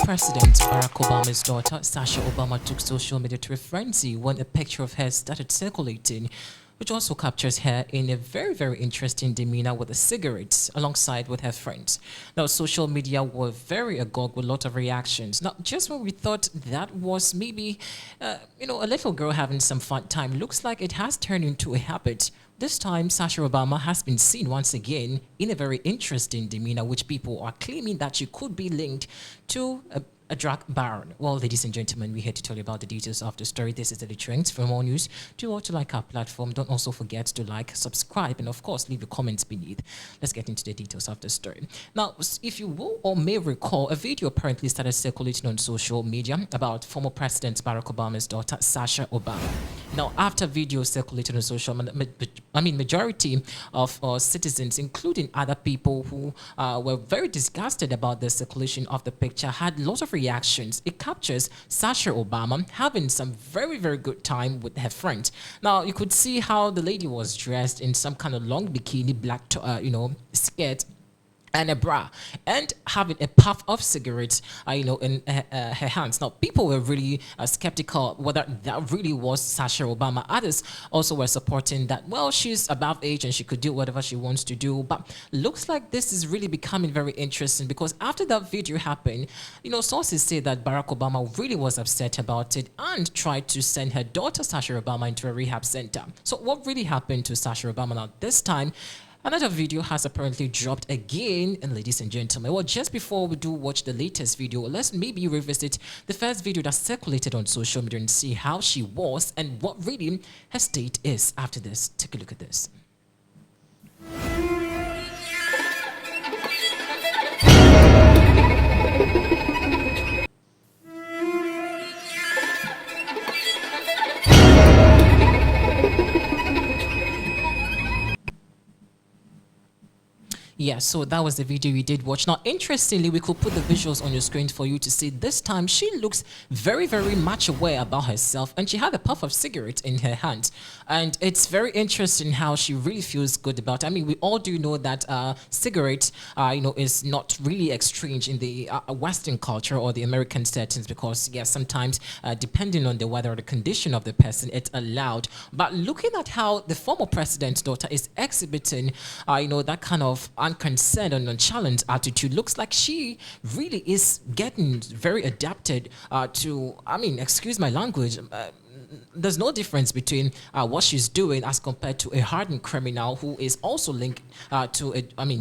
President Barack Obama's daughter, Sasha Obama, took social media to a frenzy when a picture of her started circulating, which also captures her in a very, very interesting demeanor with a cigarette alongside with her friends. Now, social media were very agog with a lot of reactions. Now, just when we thought that was maybe, a little girl having some fun time, looks like it has turned into a habit. This time, Sasha Obama has been seen once again in a very interesting demeanor, which people are claiming that she could be linked to a drug baron. Well, ladies and gentlemen, we're here to tell you about the details of the story. This is the Trends. For more news, do also like our platform. Don't also forget to like, subscribe, and of course, leave your comments beneath. Let's get into the details of the story. Now, if you will or may recall, a video apparently started circulating on social media about former President Barack Obama's daughter, Sasha Obama. Now, after videos circulated on social media, majority of citizens, including other people who were very disgusted about the circulation of the picture, had lots of reactions. It captures Sasha Obama having some very, very good time with her friend. Now, you could see how the lady was dressed in some kind of long bikini, black, skirt, and a bra, and having a puff of cigarettes, in her hands. Now, people were really skeptical whether that really was Sasha Obama. Others also were supporting that, well, she's above age and she could do whatever she wants to do. But looks like this is really becoming very interesting because after that video happened, sources say that Barack Obama really was upset about it and tried to send her daughter, Sasha Obama, into a rehab center. So what really happened to Sasha Obama now? This time, another video has apparently dropped again, and ladies and gentlemen, well, just before we do watch the latest video, let's maybe revisit the first video that circulated on social media and see how she was and what really her state is after this. Take a look at this. Yeah, so that was the video we did watch. Now, interestingly, we could put the visuals on your screen for you to see. This time, she looks very, very much aware about herself, and she had a puff of cigarette in her hand. And it's very interesting how she really feels good about it. I mean, we all do know that cigarette, is not really exchanged in the Western culture or the American settings because, yes, sometimes depending on the weather or the condition of the person, it's allowed. But looking at how the former president's daughter is exhibiting, that kind of unconcerned and nonchalant attitude, looks like she really is getting very adapted to, excuse my language, there's no difference between what she's doing as compared to a hardened criminal who is also linked to,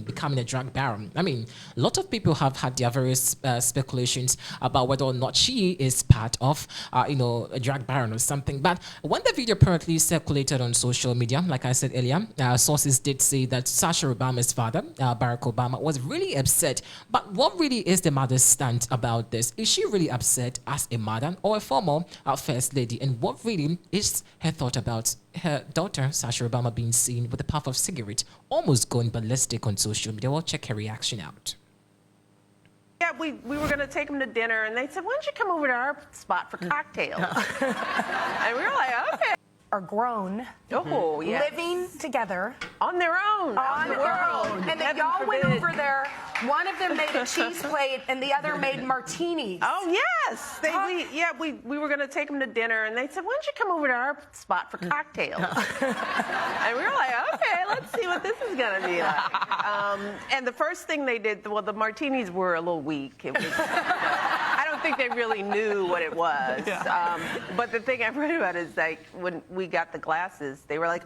becoming a drug baron. A lot of people have had their various speculations about whether or not she is part of, a drug baron or something. But when the video apparently circulated on social media, like I said earlier, sources did say that Sasha Obama's father, Barack Obama, was really upset. But what really is the mother's stand about this? Is she really upset as a mother or a former first lady? And what really is her thought about her daughter, Sasha Obama, being seen with a puff of cigarette, almost going ballistic on social media? We'll check her reaction out. Yeah, we were going to take them to dinner, and they said, why don't you come over to our spot for cocktails? And we were like, okay. Are grown, yes. living together on their own, on their own, and then y'all went over there. One of them made a cheese plate, and the other made martinis. Oh yes, we were going to take them to dinner, and they said, "Why don't you come over to our spot for cocktails?" And we were like, "Okay, let's see what this is going to be like." And the first thing they did, well, the martinis were a little weak. It was. I don't think they really knew what it was. But the thing I've read about is like when we got the glasses, they were like,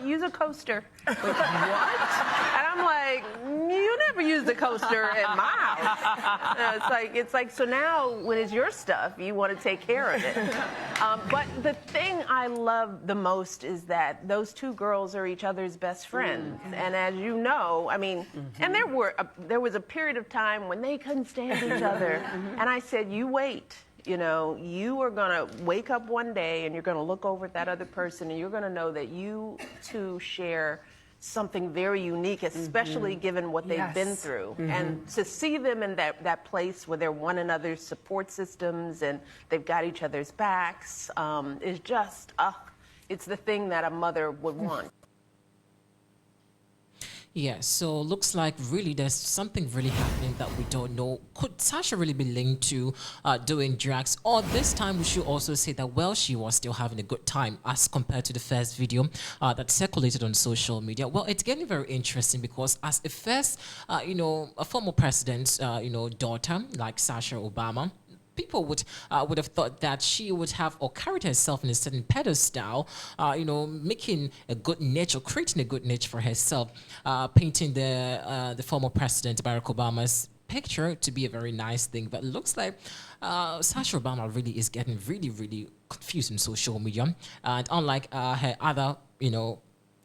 use a coaster. Like, what? And I'm like, you never used a coaster at my house. It's like, so now when it's your stuff, you want to take care of it. But the thing I love the most is that those two girls are each other's best friends. And as you know, and there was a period of time when they couldn't stand each other. And I said, you wait. You are going to wake up one day and you're going to look over at that other person and you're going to know that you two share something very unique, especially given what they've been through. And to see them in that place where they're one another's support systems and they've got each other's backs is just, it's the thing that a mother would want. Yeah, so looks like really there's something really happening that we don't know. Could Sasha really be linked to doing drugs? Or this time we should also say that, well, she was still having a good time as compared to the first video that circulated on social media. Well, it's getting very interesting because as a first, a former president's, daughter like Sasha Obama, people would have thought that she would have or carried herself in a certain pedestal, making a good niche or creating a good niche for herself, painting the former president Barack Obama's picture to be a very nice thing. But it looks like Sasha Obama really is getting really, really confused in social media, and unlike her other,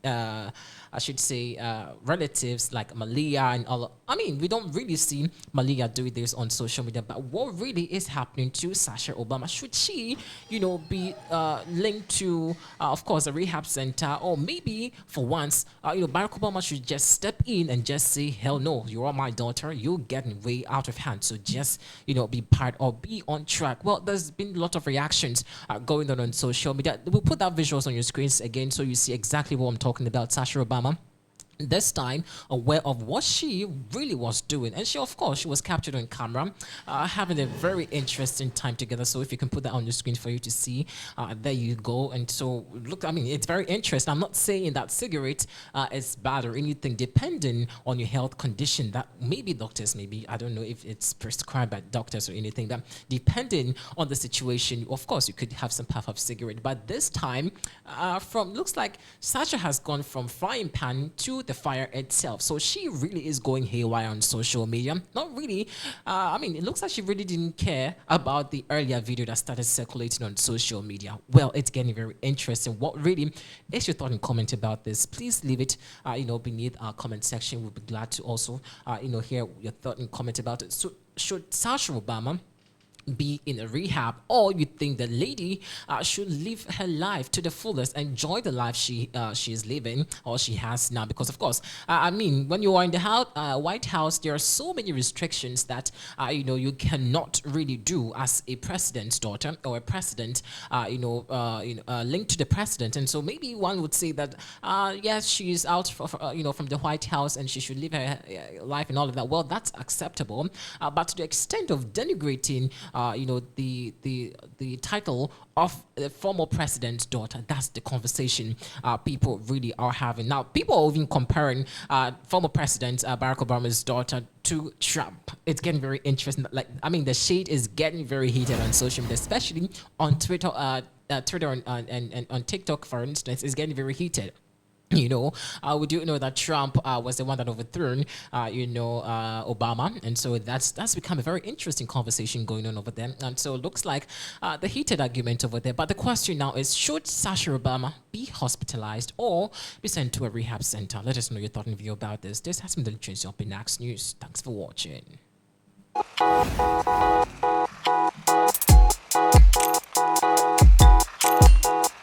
I should say, relatives like Malia and all. I mean, we don't really see Malia doing this on social media, but what really is happening to Sasha Obama? Should she, be linked to, of course, a rehab center, or maybe for once, Barack Obama should just step in and just say, "Hell no, you are my daughter. You're getting way out of hand. So just, be part or be on track." Well, there's been a lot of reactions going on social media. We'll put that visuals on your screens again so you see exactly what I'm talking about. Sasha Obama, this time aware of what she really was doing, and she, of course, she was captured on camera having a very interesting time together. So if you can put that on your screen for you to see, there you go. And so look, I mean, it's very interesting. I'm not saying that cigarette is bad or anything, depending on your health condition. That maybe doctors, maybe, I don't know if it's prescribed by doctors or anything, that depending on the situation, of course, you could have some puff of cigarette. But this time, looks like Sasha has gone from frying pan to the fire itself. So she really is going haywire on social media. Not really. I mean, it looks like she really didn't care about the earlier video that started circulating on social media. Well, it's getting very interesting. What really is your thought and comment about this? Please leave it, beneath our comment section. We'll be glad to also, hear your thought and comment about it. So should Sasha Obama be in a rehab, or you think the lady should live her life to the fullest, enjoy the life she is living or she has now? Because of course, I mean, when you are in the White House, there are so many restrictions that you cannot really do as a president's daughter or a president, linked to the president. And so maybe one would say that yes, she's out from the White House and she should live her life and all of that. Well, that's acceptable, but to the extent of denigrating the title of the former president's daughter, that's the conversation people really are having. Now, people are even comparing former President Barack Obama's daughter to Trump. It's getting very interesting. Like, I mean, the shade is getting very heated on social media, especially on Twitter, and on TikTok, for instance, is getting very heated. We do know that Trump was the one that overthrew, Obama, and so that's become a very interesting conversation going on over there. And so it looks like the heated argument over there. But the question now is, should Sasha Obama be hospitalized or be sent to a rehab center? Let us know your thought and view about this. This has been the Tracy Up in Next News. Thanks for watching.